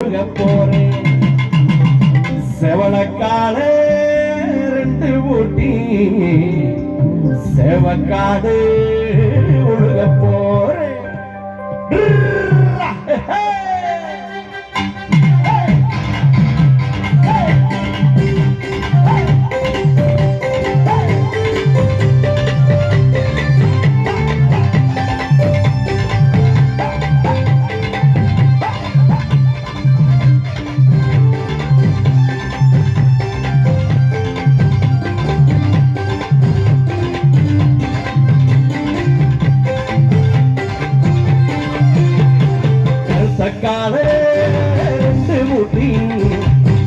போறேன் செவளக்காடு ரெண்டு ஊட்டி செவக்காடு ஒழுக போறேன். காடு ரெண்டு ஊட்டி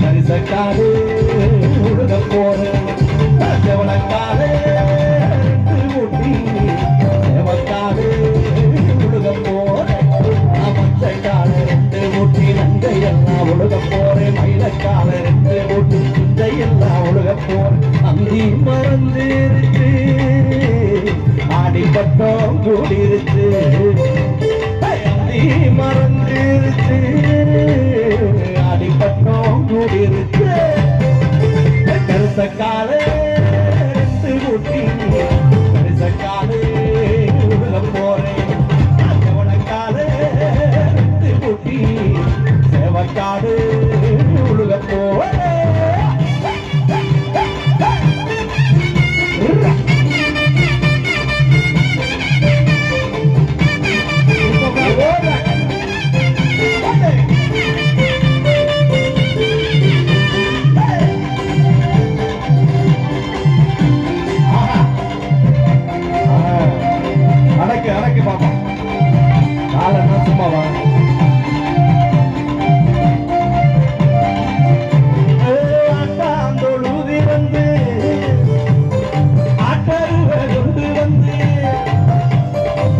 பரிசக்காடு உழுக போறேன் செவளக்காடு ரெண்டு ஊட்டி செவக்காடு உழுக போறேன் மச்சக்காடு ரெண்டு ஊட்டி நங்கையெல்லாம் உழுக போறேன் மயிலக்காடு ரெண்டு ஊட்டி குஞ்சையெல்லாம் உழுக போறேன் அந்தி மறந்து